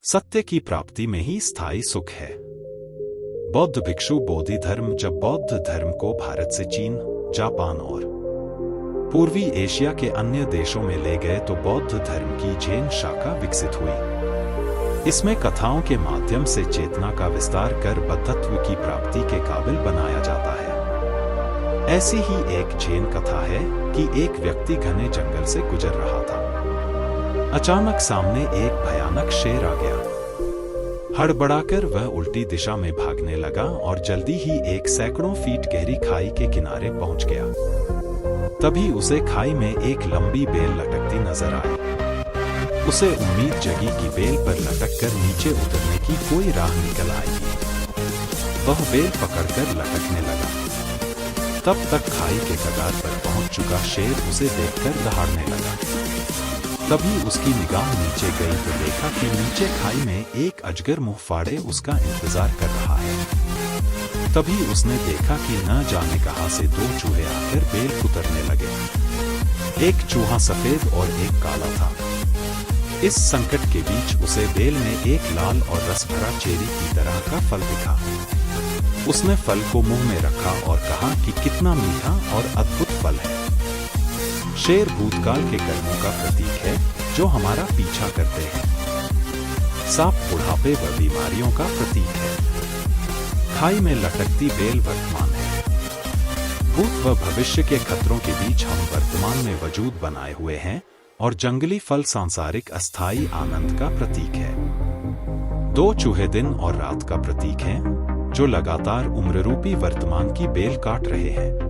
सत्य की प्राप्ति में ही स्थायी सुख है। बौद्ध भिक्षु बोधि धर्म जब बौद्ध धर्म को भारत से चीन, जापान और पूर्वी एशिया के अन्य देशों में ले गए तो बौद्ध धर्म की जैन शाखा विकसित हुई। इसमें कथाओं के माध्यम से चेतना का विस्तार कर बद्धत्व की प्राप्ति के काबिल बनाया जाता है। ऐसी ही एक जैन कथा है कि एक व्यक्ति घने जंगल से गुजर रहा था। अचानक सामने एक भयानक शेर आ गया। हड़बड़ाकर वह उल्टी दिशा में भागने लगा और जल्दी ही एक सैकड़ों फीट गहरी खाई के किनारे पहुंच गया। तभी उसे खाई में एक लंबी बेल लटकती नजर आई। उसे उम्मीद जगी कि बेल पर लटककर नीचे उतरने की कोई राह निकल आएगी। वह बेल पकड़कर लटकने लगा। तब तक खाई के कगार पर पहुंच चुका शेर उसे देखकर दहाड़ने लगा। तभी उसकी निगाह नीचे गई तो देखा कि नीचे खाई में एक अजगर मुंह फाड़े उसका इंतजार कर रहा है। तभी उसने देखा कि न जाने कहां से दो चूहे आकर बेल कुतरने लगे। एक चूहा सफेद और एक काला था। इस संकट के बीच उसे बेल में एक लाल और रस भरा चेरी की तरह का फल दिखा। उसने फल को मुंह में रखा और कहा कि कितना मीठा और अद्भुत फल है। शेर भूतकाल के कर्मों का प्रतीक है जो हमारा पीछा करते हैं। सांप बुढ़ापे व बीमारियों का प्रतीक है। खाई में लटकती बेल वर्तमान है। भूत व भविष्य के खतरों के बीच हम वर्तमान में वजूद बनाए हुए हैं और जंगली फल सांसारिक अस्थायी आनंद का प्रतीक है। दो चूहे दिन और रात का प्रतीक हैं जो लगातार उम्ररूपी वर्तमान की बेल काट रहे हैं।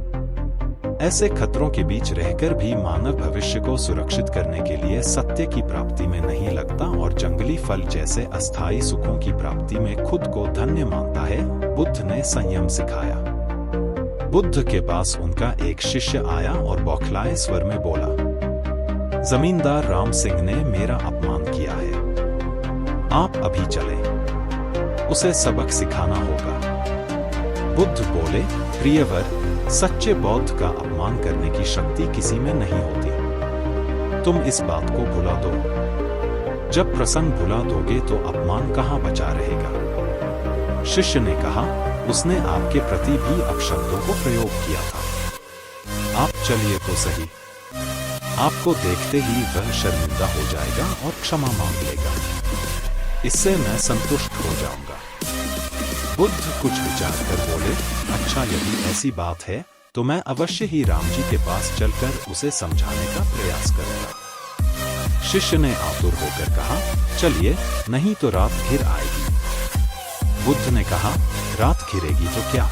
ऐसे खतरों के बीच रहकर भी मानव भविष्य को सुरक्षित करने के लिए सत्य की प्राप्ति में नहीं लगता और जंगली फल जैसे अस्थायी सुखों की प्राप्ति में खुद को धन्य मानता है। बुद्ध ने संयम सिखाया। बुद्ध के पास उनका एक शिष्य आया और बौखलाए स्वर में बोला, जमींदार राम सिंह ने मेरा अपमान किया है। आप अभी चले, उसे सबक सिखाना होगा। बुद्ध बोले, प्रियवर, सच्चे बौद्ध का अपमान करने की शक्ति किसी में नहीं होती। तुम इस बात को भुला दो। जब प्रसंग भुला दोगे तो अपमान कहां बचा रहेगा। शिष्य ने कहा, उसने आपके प्रति भी अपशब्दों को प्रयोग किया था। आप चलिए तो सही। आपको देखते ही वह शर्मिंदा हो जाएगा और क्षमा मांग लेगा। इससे मैं संतुष्ट हो जाऊंगा। बुद्ध कुछ विचार कर बोले, अच्छा यदि ऐसी बात है तो मैं अवश्य ही राम जी के पास चलकर उसे समझाने का प्रयास करूंगा। शिष्य ने आतुर होकर कहा, चलिए, नहीं तो रात घिर आएगी। बुद्ध ने कहा, रात घिरेगी तो क्या,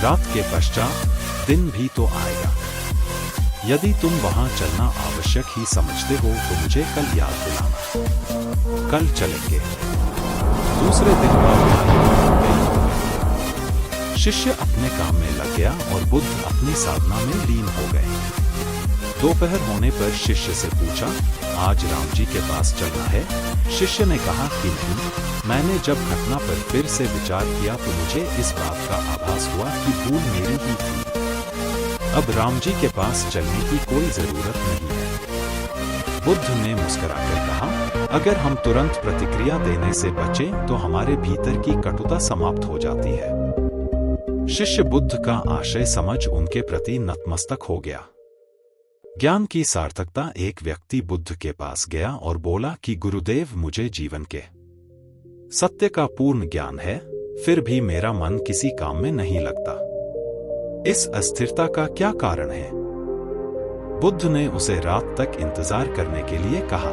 रात के पश्चात दिन भी तो आएगा। यदि तुम वहां चलना आवश्यक ही समझते हो तो मुझे कल याद दिलाना। कल चलेंगे। दूसरे दिन शिष्य अपने काम में लग गया और बुद्ध अपनी साधना में लीन हो गए। दोपहर होने पर शिष्य से पूछा, आज राम जी के पास चलना है? शिष्य ने कहा कि नहीं, मैंने जब घटना पर फिर से विचार किया तो मुझे इस बात का आभास हुआ कि भूल मेरी ही थी। अब राम जी के पास चलने की कोई जरूरत नहीं है। बुद्ध ने मुस्कुराकर कहा, अगर हम तुरंत प्रतिक्रिया देने से बचें तो हमारे भीतर की कटुता समाप्त हो जाती है। शिष्य बुद्ध का आशय समझ उनके प्रति नतमस्तक हो गया। ज्ञान की सार्थकता। एक व्यक्ति बुद्ध के पास गया और बोला कि गुरुदेव, मुझे जीवन के सत्य का पूर्ण ज्ञान है, फिर भी मेरा मन किसी काम में नहीं लगता। इस अस्थिरता का क्या कारण है? बुद्ध ने उसे रात तक इंतजार करने के लिए कहा।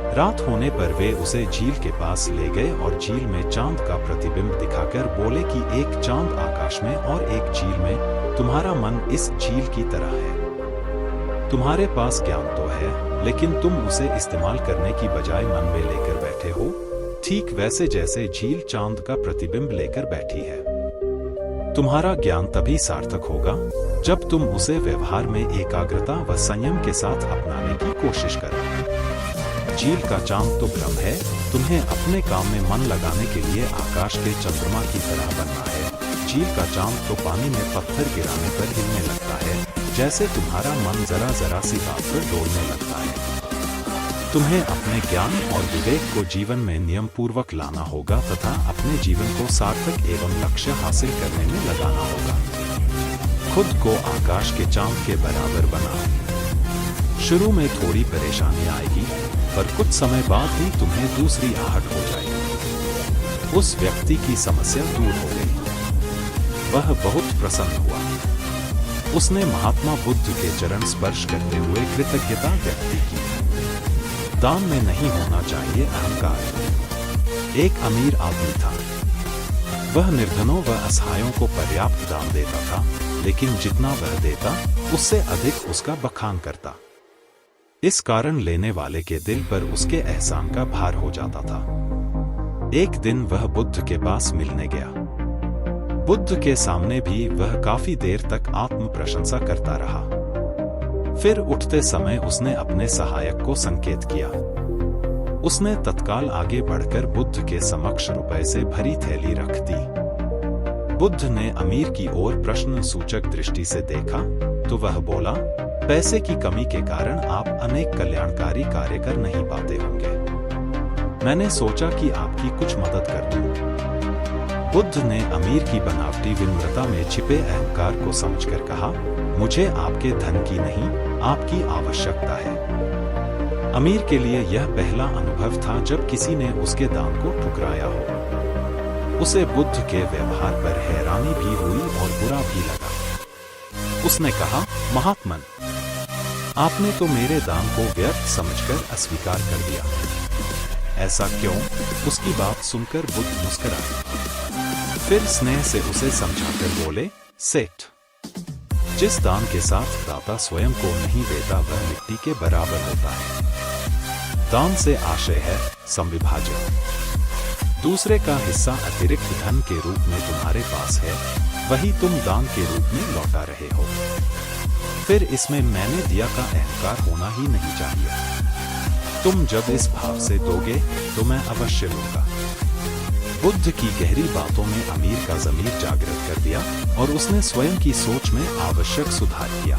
रात होने पर वे उसे झील के पास ले गए और झील में चांद का प्रतिबिंब दिखाकर बोले कि एक चांद आकाश में और एक झील में, तुम्हारा मन इस झील की तरह है। तुम्हारे पास ज्ञान तो है, लेकिन तुम उसे इस्तेमाल करने की बजाय मन में लेकर बैठे हो, ठीक वैसे जैसे झील चांद का प्रतिबिंब लेकर बैठी है। तुम्हारा ज्ञान तभी सार्थक होगा जब तुम उसे व्यवहार में एकाग्रता व संयम के साथ अपनाने की कोशिश करो। झील का चांद तो भ्रम है, तुम्हें अपने काम में मन लगाने के लिए आकाश के चंद्रमा की तरह बनना है। झील का चांद तो पानी में पत्थर गिराने पर हिलने लगता है, जैसे तुम्हारा मन जरा जरा सी बात पर डोलने लगता है। तुम्हें अपने ज्ञान और विवेक को जीवन में नियम पूर्वक लाना होगा तथा अपने जीवन को सार्थक एवं लक्ष्य हासिल करने में लगाना होगा। खुद को आकाश के चांद के बराबर बनाओ। शुरू में थोड़ी परेशानी आएगी, पर कुछ समय बाद ही तुम्हें दूसरी आहट हो जाएगी। उस व्यक्ति की समस्या दूर हो गई। वह बहुत प्रसन्न हुआ। उसने महात्मा बुद्ध के चरण स्पर्श करते हुए कृतज्ञता व्यक्त की। दान में नहीं होना चाहिए अहंकार। एक अमीर आदमी था। वह निर्धनों व असहायों को पर्याप्त दान देता था, लेकिन जितना वह देता उससे अधिक उसका बखान करता। इस कारण लेने वाले के दिल पर उसके एहसान का भार हो जाता था। एक दिन वह बुद्ध के पास मिलने गया। बुद्ध के सामने भी वह काफी देर तक आत्म प्रशंसा करता रहा। फिर उठते समय उसने अपने सहायक को संकेत किया। उसने तत्काल आगे बढ़कर बुद्ध के समक्ष रुपए से भरी थैली रख दी। बुद्ध ने अमीर की ओर प्रश्न सूचक दृष्टि से देखा तो वह बोला, पैसे की कमी के कारण आप अनेक कल्याणकारी कार्य कर नहीं पाते होंगे। मैंने सोचा कि आपकी कुछ मदद कर दूं। बुद्ध ने अमीर की बनावटी विनम्रता में छिपे अहंकार को समझकर कहा, मुझे आपके धन की नहीं, आपकी आवश्यकता है। अमीर के लिए यह पहला अनुभव था जब किसी ने उसके दान को ठुकराया हो। उसे बुद्ध के व्यवहार पर हैरानी भी हुई और बुरा भी लगा। उसने कहा, महात्मन, आपने तो मेरे दान को व्यर्थ समझकर अस्वीकार कर दिया। ऐसा क्यों? उसकी बात सुनकर बुद्ध मुस्कुराए। फिर स्नेह से उसे समझाकर बोले, सेठ, जिस दान के साथ दाता स्वयं को नहीं देता वह मिट्टी के बराबर होता है। दान से आशय है समविभाजन। दूसरे का हिस्सा अतिरिक्त धन के रूप में तुम्हारे पास है, वही तुम दान के रूप में लौटा रहे हो। फिर इसमें मैंने दिया का अहंकार होना ही नहीं चाहिए। तुम जब इस भाव से दोगे तो मैं अवश्य लूंगा। बुद्ध की गहरी बातों ने अमीर का ज़मीर जागृत कर दिया और उसने स्वयं की सोच में आवश्यक सुधार किया।